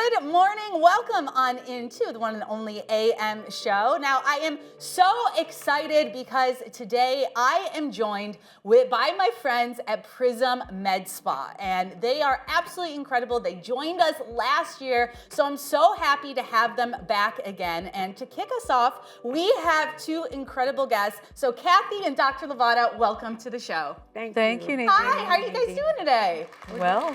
Good morning. Welcome on into the one and only AM show. Now, I am so excited because today I am joined by my friends at Prism Med Spa, and they are absolutely incredible. They joined us last year, so I'm so happy to have them back again. And to kick us off, we have two incredible guests. So Kathy and Dr. Levada, welcome to the show. Thank you, Nadine. Hi, how are you guys doing today? Well.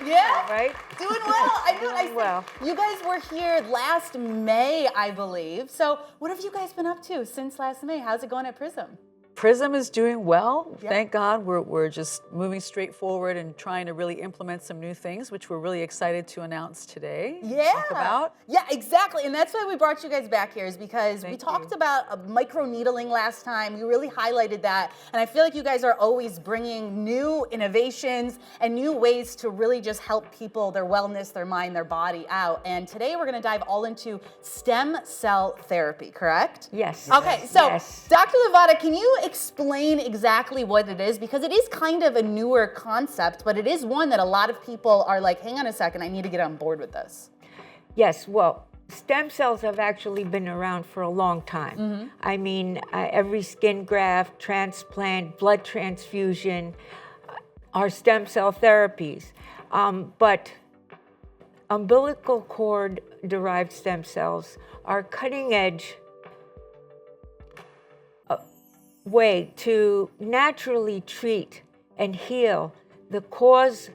Yeah? Right? Doing well. I know. Doing well. You guys were here last May, I believe. So what have you guys been up to since last May? How's it going at Prism? Prism is doing well. Yeah. Thank God. We're just moving straight forward and trying to really implement some new things, which we're really excited to announce today. Yeah. Talk about. Yeah, exactly. And that's why we brought you guys back here, is because we talked about microneedling last time. We really highlighted that. And I feel like you guys are always bringing new innovations and new ways to really just help people, their wellness, their mind, their body out. And today we're going to dive all into stem cell therapy, correct? Yes. Okay, so Yes. Dr. Levada, can you explain exactly what it is? Because it is kind of a newer concept, but it is one that a lot of people are like, hang on a second, I need to get on board with this. Yes, well, stem cells have actually been around for a long time. Mm-hmm. I mean, every skin graft, transplant, blood transfusion are stem cell therapies. But umbilical cord derived stem cells are cutting edge way to naturally treat and heal the cause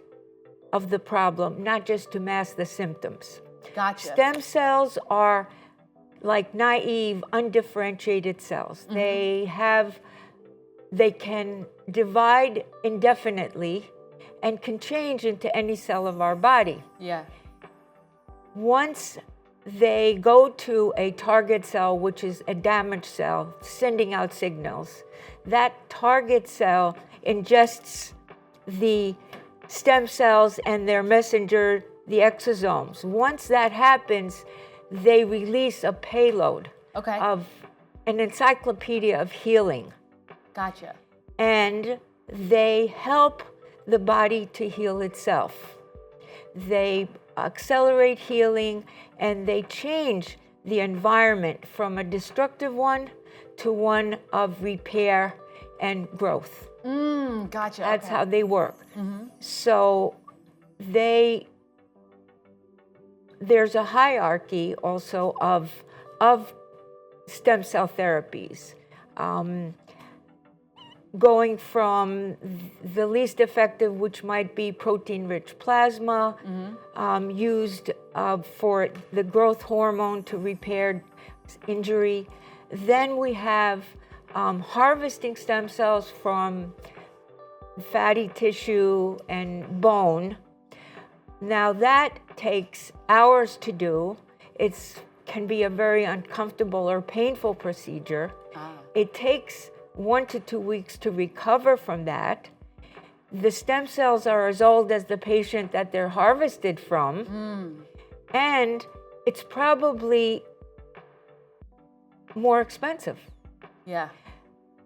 of the problem, not just to mask the symptoms. Gotcha. Stem cells are like naive, undifferentiated cells. Mm-hmm. They can divide indefinitely and can change into any cell of our body. Yeah. Once they go to a target cell, which is a damaged cell, sending out signals, that target cell ingests the stem cells and their messenger, the exosomes. Once that happens, they release a payload of an encyclopedia of healing. Gotcha. And they help the body to heal itself. They accelerate healing, and they change the environment from a destructive one to one of repair and growth. Gotcha. That's how they work. Mm-hmm. So there's a hierarchy also of stem cell therapies. Going from the least effective, which might be protein-rich plasma, used for the growth hormone to repair injury. Then we have harvesting stem cells from fatty tissue and bone. Now that takes hours to do. It can be a very uncomfortable or painful procedure. It takes 1 to 2 weeks to recover from that. The stem cells are as old as the patient that they're harvested from. And it's probably more expensive. Yeah.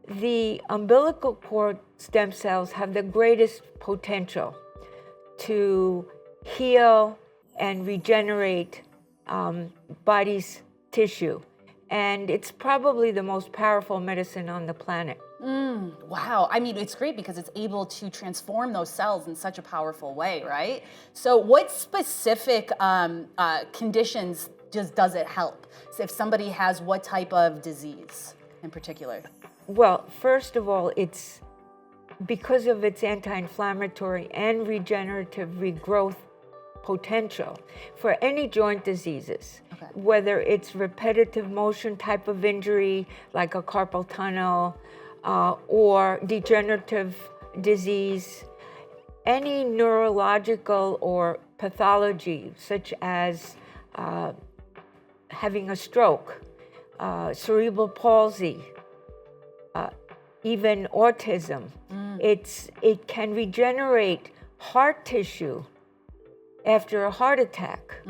The umbilical cord stem cells have the greatest potential to heal and regenerate body's tissue. And it's probably the most powerful medicine on the planet. Wow. I mean, it's great because it's able to transform those cells in such a powerful way, right? So what specific conditions does it help? So if somebody has what type of disease in particular? Well, first of all, it's because of its anti-inflammatory and regenerative regrowth potential for any joint diseases, whether it's repetitive motion type of injury, like a carpal tunnel, or degenerative disease, any neurological or pathology, such as having a stroke, cerebral palsy, even autism. It can regenerate heart tissue after a heart attack.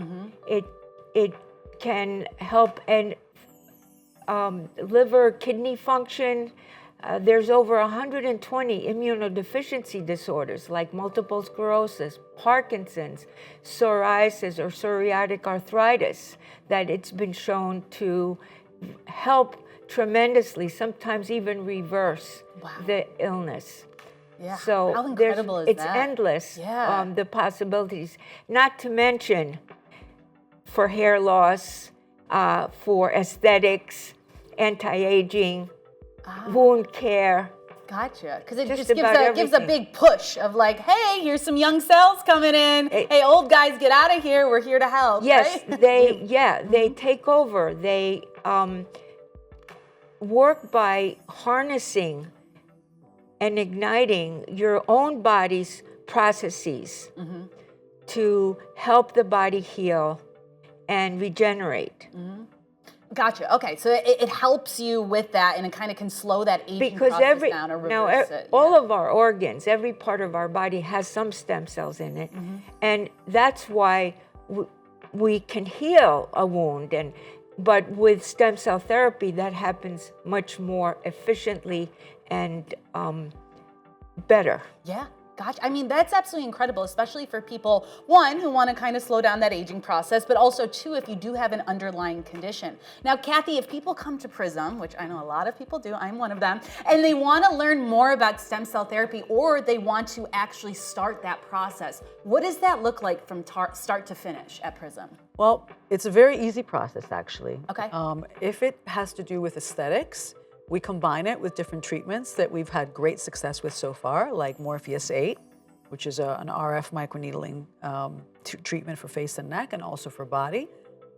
It can help and liver, kidney function, there's over 120 immunodeficiency disorders like multiple sclerosis, Parkinson's, psoriasis, or psoriatic arthritis that it's been shown to help tremendously, sometimes even reverse the illness. Yeah. So how incredible is it's that? endless, Yeah. the possibilities. Not to mention for hair loss, for aesthetics, anti-aging, wound care. Gotcha. Because it Just just about gives a everything. big push of like, hey, here's some young cells coming in. Hey, old guys, get out of here. We're here to help. Yes, right? they take over. They work by harnessing and igniting your own body's processes to help the body heal and regenerate. Gotcha. Okay, so it helps you with that, and it kind of can slow that aging Because process down or reverse it. all of our organs, every part of our body has some stem cells in it, and that's why we can heal a wound. But with stem cell therapy, that happens much more efficiently and better. Yeah, gotcha. I mean, that's absolutely incredible, especially for people, one, who want to kind of slow down that aging process, but also two, if you do have an underlying condition. Now, Kathy, if people come to Prism, which I know a lot of people do, I'm one of them, and they want to learn more about stem cell therapy, or they want to actually start that process, what does that look like from start to finish at Prism? Well, it's a very easy process, actually. Okay. If it has to do with aesthetics, we combine it with different treatments that we've had great success with so far, like Morpheus 8, which is an RF microneedling treatment for face and neck and also for body.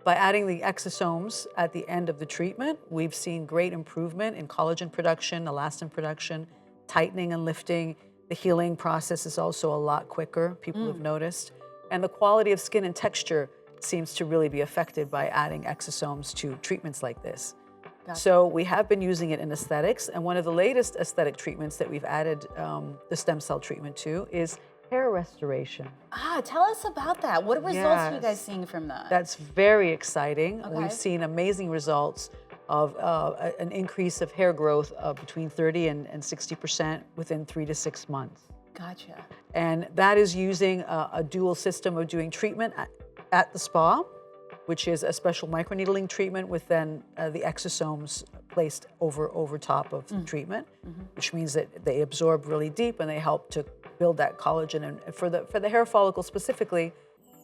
By adding the exosomes at the end of the treatment, we've seen great improvement in collagen production, elastin production, tightening and lifting. The healing process is also a lot quicker, people have noticed. And the quality of skin and texture seems to really be affected by adding exosomes to treatments like this. Gotcha. So we have been using it in aesthetics, and one of the latest aesthetic treatments that we've added the stem cell treatment to is hair restoration. Tell us about that. What results are you guys Yes. seeing from that? That's very exciting. Okay. We've seen amazing results of an increase of hair growth of between 30 and 60% within 3 to 6 months. Gotcha. And that is using a dual system of doing treatment at the spa, which is a special microneedling treatment with then the exosomes placed over top of the treatment, which means that they absorb really deep and they help to build that collagen. And for the hair follicle specifically,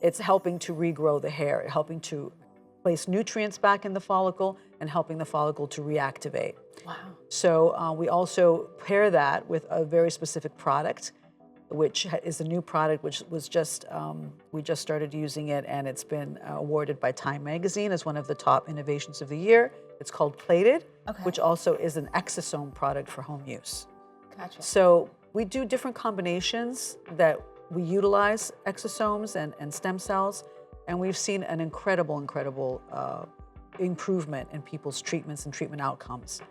it's helping to regrow the hair, helping to place nutrients back in the follicle and helping the follicle to reactivate. Wow. So we also pair that with a very specific product, which is a new product, which was just, we just started using it, and it's been awarded by Time Magazine as one of the top innovations of the year. It's called Plated, which also is an exosome product for home use. Gotcha. So we do different combinations that we utilize exosomes and stem cells, and we've seen an incredible improvement in people's treatments and treatment outcomes.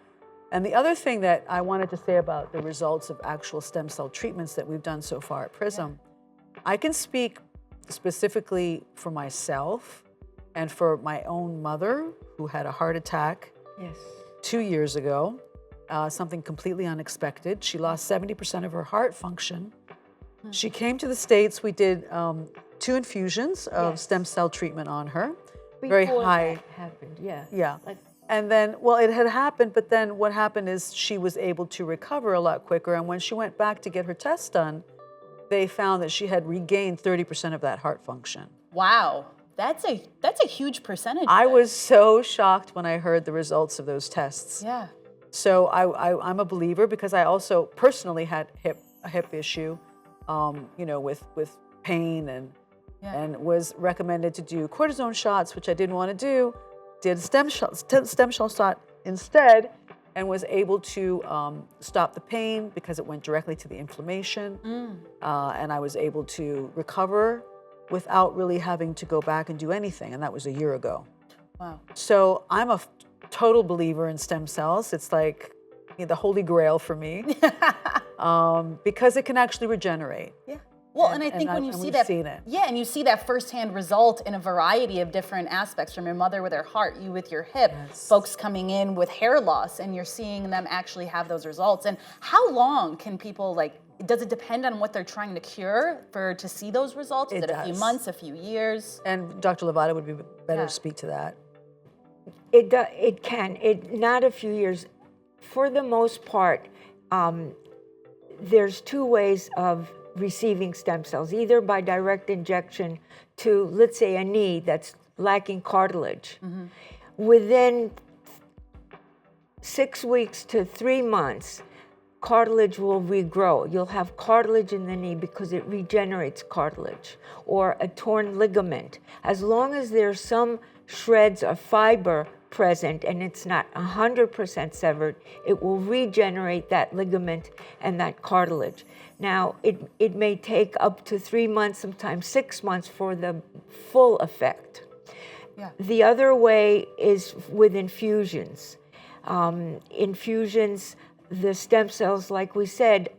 And the other thing that I wanted to say about the results of actual stem cell treatments that we've done so far at Prism, I can speak specifically for myself and for my own mother, who had a heart attack 2 years ago, something completely unexpected. She lost 70% of her heart function. She came to the States. We did 2 infusions of stem cell treatment on her. Very Before high. that happened, yeah. Yeah. And then, well, it had happened, but then what happened is she was able to recover a lot quicker. And when she went back to get her tests done, they found that she had regained 30% of that heart function. Wow. That's a huge percentage. I was so shocked when I heard the results of those tests. Yeah. So I'm a believer because I also personally had a hip issue, with pain and was recommended to do cortisone shots, which I didn't want to do. Did a stem cell shot instead, and was able to stop the pain because it went directly to the inflammation, and I was able to recover without really having to go back and do anything, and that was a year ago. Wow. So I'm a total believer in stem cells. It's like the holy grail for me because it can actually regenerate. Yeah. Well, and I think when you see that, seen it. yeah, and you see that firsthand result in a variety of different aspects, from your mother with her heart, you with your hip, folks coming in with hair loss, and you're seeing them actually have those results. And how long can people, like, does it depend on what they're trying to cure to see those results? Is it a few months, a few years? And Dr. Levada would be better to speak to that. It can. Not a few years. For the most part, there's two ways of receiving stem cells, either by direct injection to, let's say, a knee that's lacking cartilage. Within 6 weeks to 3 months, cartilage will regrow. You'll have cartilage in the knee because it regenerates cartilage, or a torn ligament. As long as there's some shreds of fiber present and it's not 100% severed, it will regenerate that ligament and that cartilage. Now, it may take up to 3 months, sometimes 6 months for the full effect. Yeah. The other way is with infusions. Infusions, the stem cells, like we said,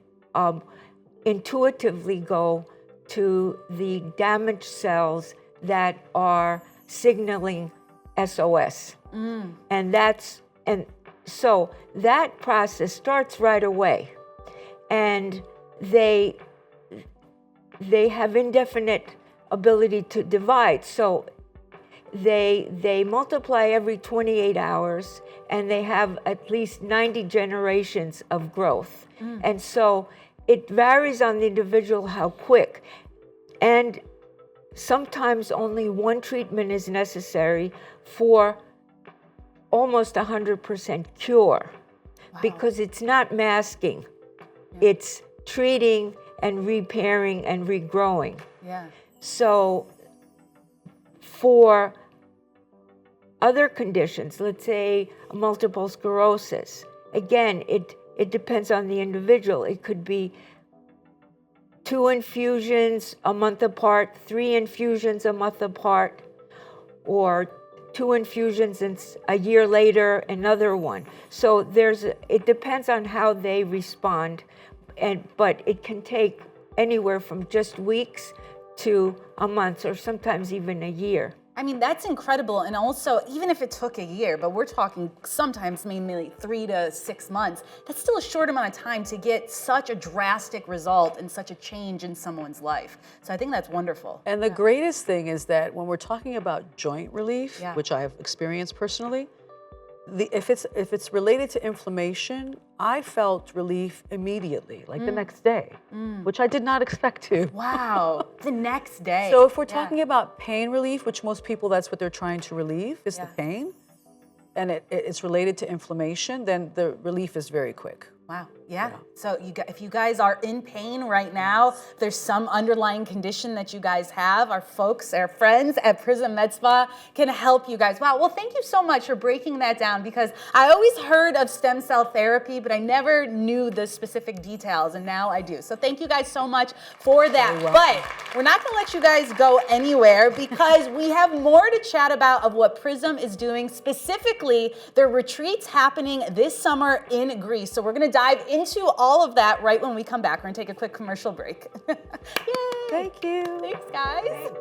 intuitively go to the damaged cells that are signaling SOS. And so that process starts right away. And they have indefinite ability to divide. So they multiply every 28 hours, and they have at least 90 generations of growth. And so it varies on the individual how quick. And sometimes only one treatment is necessary for almost 100% cure, because it's not masking. It's treating and repairing and regrowing. Yeah. So for other conditions, let's say multiple sclerosis, again, it depends on the individual. It could be 2 infusions a month apart, 3 infusions a month apart, or 2 infusions and a year later another one. So it depends on how they respond, but it can take anywhere from just weeks to a month, or sometimes even a year. I mean, that's incredible. And also, even if it took a year, but we're talking sometimes maybe 3 to 6 months, that's still a short amount of time to get such a drastic result and such a change in someone's life. So I think that's wonderful. And the greatest thing is that when we're talking about joint relief, which I have experienced personally, if it's related to inflammation, I felt relief immediately, like the next day, which I did not expect to. Wow, the next day. So if we're talking about pain relief, which most people, that's what they're trying to relieve, is the pain, and it's related to inflammation, then the relief is very quick. Wow. Yeah. So if you guys are in pain right now, there's some underlying condition that you guys have, our folks, our friends at Prism Med Spa can help you guys. Wow. Well, thank you so much for breaking that down, because I always heard of stem cell therapy, but I never knew the specific details, and now I do. So thank you guys so much for that. But we're not going to let you guys go anywhere, because we have more to chat about of what Prism is doing, specifically their retreats happening this summer in Greece. So we're going to dive into all of that right when we come back. We're going to take a quick commercial break. Yay! Thank you. Thanks, guys.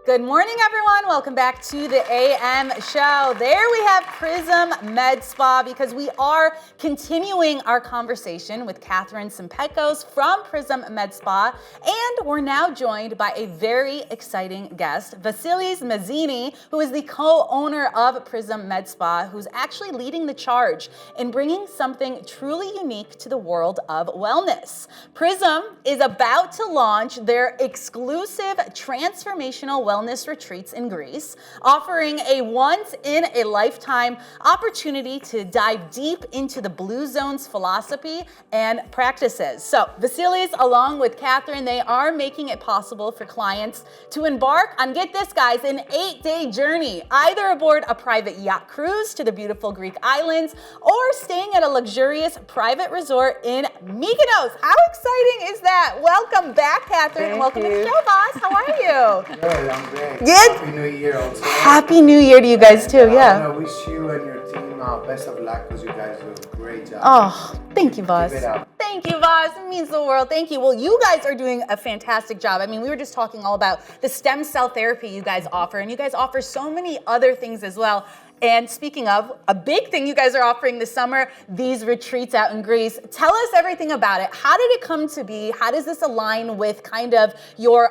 Good morning, everyone. Welcome back to the AM show. There we have Prism Med Spa, because we are continuing our conversation with Katherine Sempecos from Prism Med Spa, and we're now joined by a very exciting guest, Vasilis Mezini, who is the co-owner of Prism Med Spa, who's actually leading the charge in bringing something truly unique to the world of wellness. Prism is about to launch their exclusive Transformational Wellness Wellness Retreats in Greece, offering a once-in-a-lifetime opportunity to dive deep into the Blue Zone's philosophy and practices. So Vasilis, along with Katherine, they are making it possible for clients to embark on, get this guys, an 8-day journey, either aboard a private yacht cruise to the beautiful Greek islands or staying at a luxurious private resort in Mykonos. How exciting is that? Welcome back, Katherine, and welcome to the show, boss. How are you? Good, I'm great. Good. Happy New Year also. Happy New Year to you guys too, I yeah. want to wish you and your team best of luck because you guys do a great job. Oh, thank you, boss. Keep it up. Thank you, boss. It means the world. Thank you. Well, you guys are doing a fantastic job. I mean, we were just talking all about the stem cell therapy you guys offer, and you guys offer so many other things as well. And speaking of, a big thing you guys are offering this summer, these retreats out in Greece. Tell us everything about it. How did it come to be? How does this align with kind of your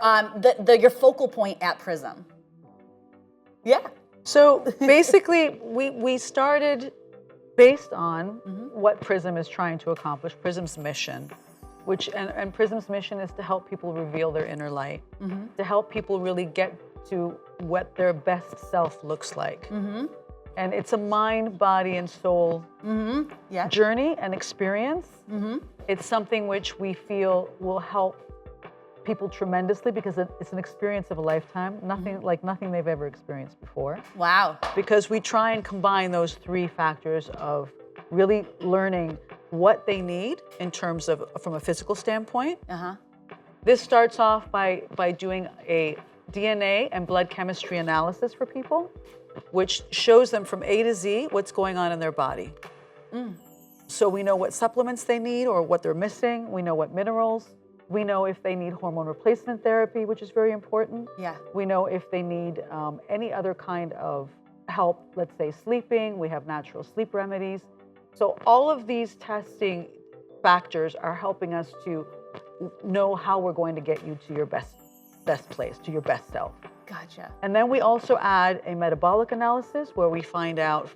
your focal point at Prism? Yeah. So basically, we started based on what Prism is trying to accomplish, Prism's mission, and Prism's mission is to help people reveal their inner light, to help people really get to what their best self looks like. And it's a mind, body, and soul journey and experience. It's something which we feel will help people tremendously because it's an experience of a lifetime, nothing they've ever experienced before. Wow. Because we try and combine those three factors of really learning what they need in terms of from a physical standpoint. This starts off by doing a DNA and blood chemistry analysis for people, which shows them from A to Z what's going on in their body. So we know what supplements they need or what they're missing. We know what minerals. We know if they need hormone replacement therapy, which is very important. Yeah. We know if they need any other kind of help, let's say sleeping. We have natural sleep remedies. So all of these testing factors are helping us to know how we're going to get you to your best place, to your best self. Gotcha. And then we also add a metabolic analysis where we find out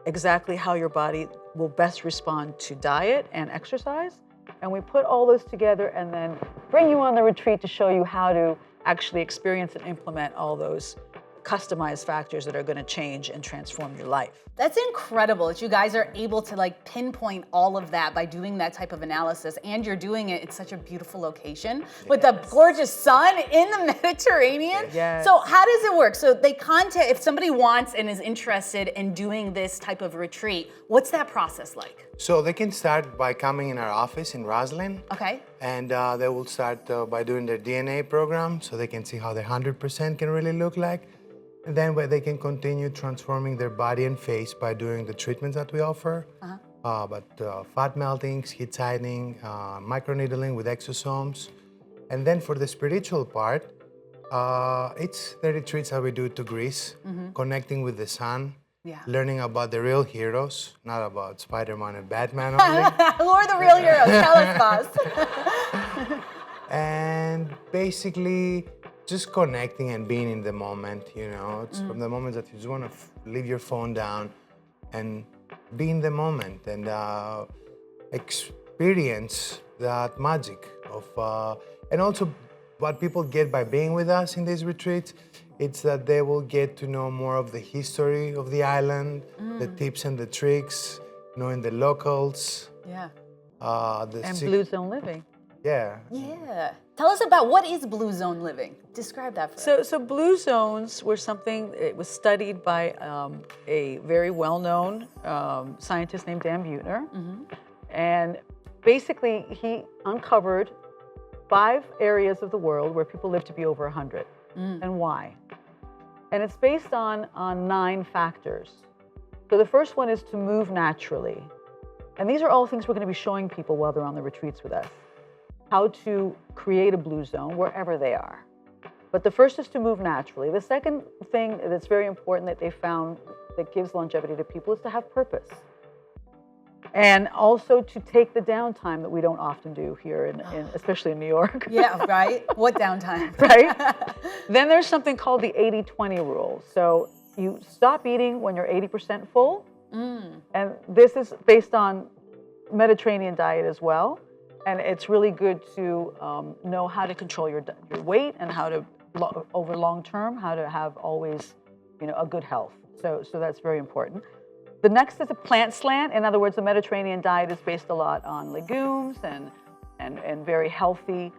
exactly how your body will best respond to diet and exercise. And we put all those together and then bring you on the retreat to show you how to actually experience and implement all those customized factors that are going to change and transform your life. That's incredible that you guys are able to like pinpoint all of that by doing that type of analysis, and you're doing it in such a beautiful location with the gorgeous sun in the Mediterranean. Yes. So how does it work? So they contact, if somebody wants and is interested in doing this type of retreat, what's that process like? So they can start by coming in our office in Roslyn. Okay. And they will start by doing their DNA program so they can see how their 100% can really look like. And then where they can continue transforming their body and face by doing the treatments that we offer. Fat melting, heat tightening, microneedling with exosomes. And then for the spiritual part, it's the retreats that we do to Greece, connecting with the sun, learning about the real heroes, not about Spider-Man and Batman only. Who are the real heroes? Tell us, boss. And basically, just connecting and being in the moment, you know. It's from the moment that you just want to leave your phone down and be in the moment and experience that magic of, and also what people get by being with us in these retreats, it's that they will get to know more of the history of the island, the tips and the tricks, knowing the locals. Yeah. And Blue Zone living. Yeah. Yeah. Tell us about what is Blue Zone living. Describe that for us. So Blue Zones were something, it was studied by a very well-known scientist named Dan Buettner. And basically he uncovered 5 areas of the world where people live to be over 100. And why? And it's based on 9 factors. So the first one is to move naturally. And these are all things we're going to be showing people while they're on the retreats with us. How to create a blue zone wherever they are. But the first is to move naturally. The second thing that's very important that they found that gives longevity to people is to have purpose. And also to take the downtime that we don't often do here, especially in New York. Yeah, right? What downtime? Right? Then there's something called the 80-20 rule. So you stop eating when you're 80% full. And this is based on Mediterranean diet as well. And it's really good to know how to control your weight and how to over long term, how to have always, a good health. So that's very important. The next is a plant slant. In other words, the Mediterranean diet is based a lot on legumes and very healthy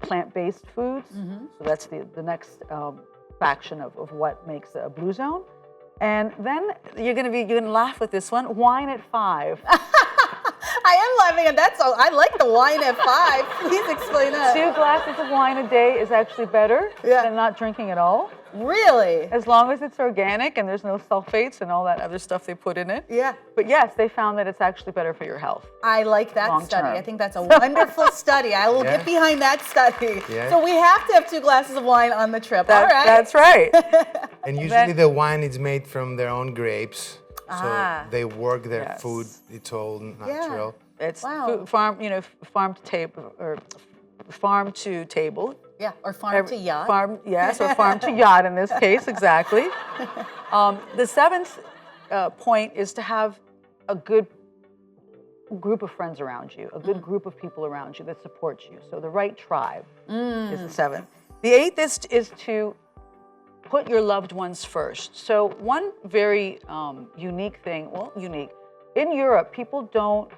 plant-based foods. So that's the next faction of what makes a blue zone. And then you're gonna laugh with this one, wine at 5. I am laughing at that. So I like the wine at 5. Please explain that. 2 glasses of wine a day is actually better than not drinking at all. Really? As long as it's organic and there's no sulfates and all that other stuff they put in it. Yeah. But yes, they found that it's actually better for your health. I like that Long study. term. I think that's a wonderful study. I will get behind that study. Yeah. So we have to have 2 glasses of wine on the trip. All right. That's right. And usually the wine is made from their own grapes. So they work their Yes. food. It's all natural. It's Wow. farm to table or farm to table. Yeah, or farm to yacht. Farm, yes, or farm to yacht in this case, exactly. The 7th point is to have a good group of friends around you, a good group of people around you that support you. So the right tribe is the 7th. The 8th is to put your loved ones first. So one very unique thing, in Europe, people don't,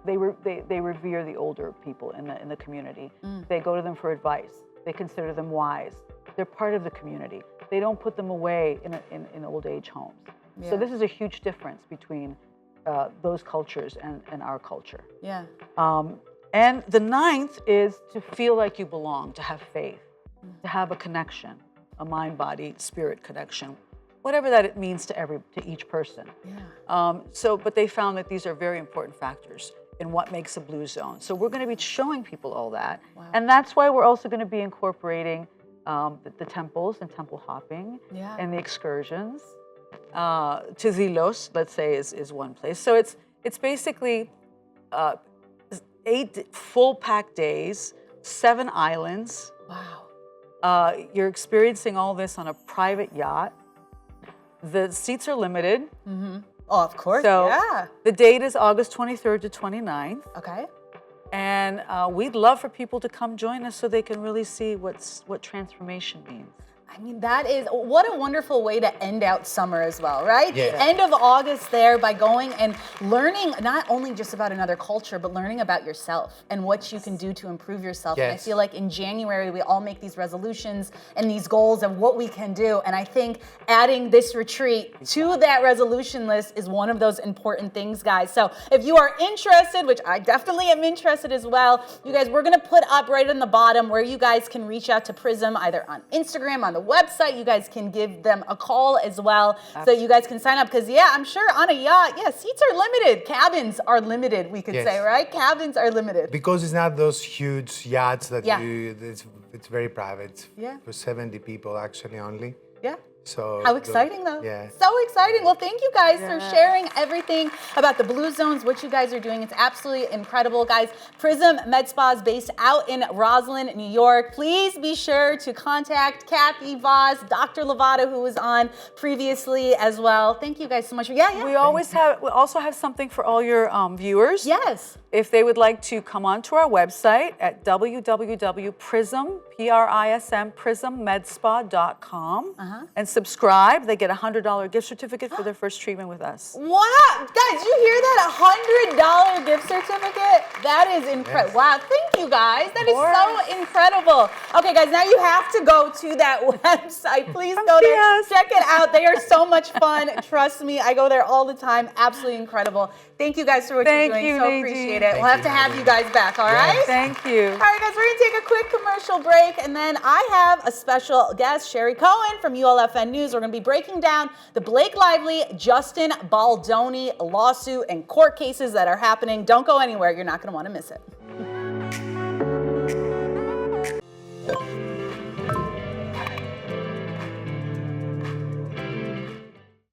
they revere the older people in the community. They go to them for advice. They consider them wise. They're part of the community. They don't put them away in old age homes. So this is a huge difference between those cultures and our culture. Yeah. And the 9th is to feel like you belong, to have faith, to have a connection, a mind, body, spirit connection, whatever that it means to each person. Yeah. But they found that these are very important factors in what makes a blue zone. So we're going to be showing people all that. Wow. And that's why we're also going to be incorporating the temples and temple hopping and the excursions. To Zilos, let's say, is one place. So it's basically 8 full packed days, 7 islands. Wow. You're experiencing all this on a private yacht. The seats are limited. Oh, of course. So yeah. the date is August 23rd to 29th. Okay. And we'd love for people to come join us so they can really see what transformation means. I mean, what a wonderful way to end out summer as well, right? Yes. End of August there by going and learning not only just about another culture, but learning about yourself and what you can do to improve yourself. Yes. And I feel like in January, we all make these resolutions and these goals of what we can do. And I think adding this retreat to that resolution list is one of those important things, guys. So if you are interested, which I definitely am interested as well, you guys, we're going to put up right on the bottom where you guys can reach out to Prism either on Instagram, on the website. You guys can give them a call as well. So you guys can sign up because I'm sure on a yacht, seats are limited. Cabins are limited, we could say, right? Cabins are limited. Because it's not those huge yachts that it's very private. Yeah. For 70 people actually only. Yeah. So How exciting though. Yeah. So exciting. Well, thank you guys for sharing everything about the Blue Zones, what you guys are doing. It's absolutely incredible, guys. Prism Med Spa is based out in Roslyn, New York. Please be sure to contact Kathy, Vaz, Dr. Levada, who was on previously as well. Thank you guys so much. We also have something for all your viewers. Yes. If they would like to come onto our website at prismmedspa.com and subscribe, they get a $100 gift certificate for their first treatment with us. Wow, guys, you hear that? $100 gift certificate? That is incredible. Wow, thank you guys. That is so incredible. Okay, guys, now you have to go to that website. Please go there. Check it out. They are so much fun. Trust me, I go there all the time. Absolutely incredible. Thank you guys for what you're doing. So appreciate it. We'll have to have you guys back, all right? Thank you. All right, guys, we're going to take a quick commercial break, and then I have a special guest, Sherry Cohen from ULFN News. We're going to be breaking down the Blake Lively, Justin Baldoni lawsuit and court cases that are happening. Don't go anywhere. You're not going to want to miss it.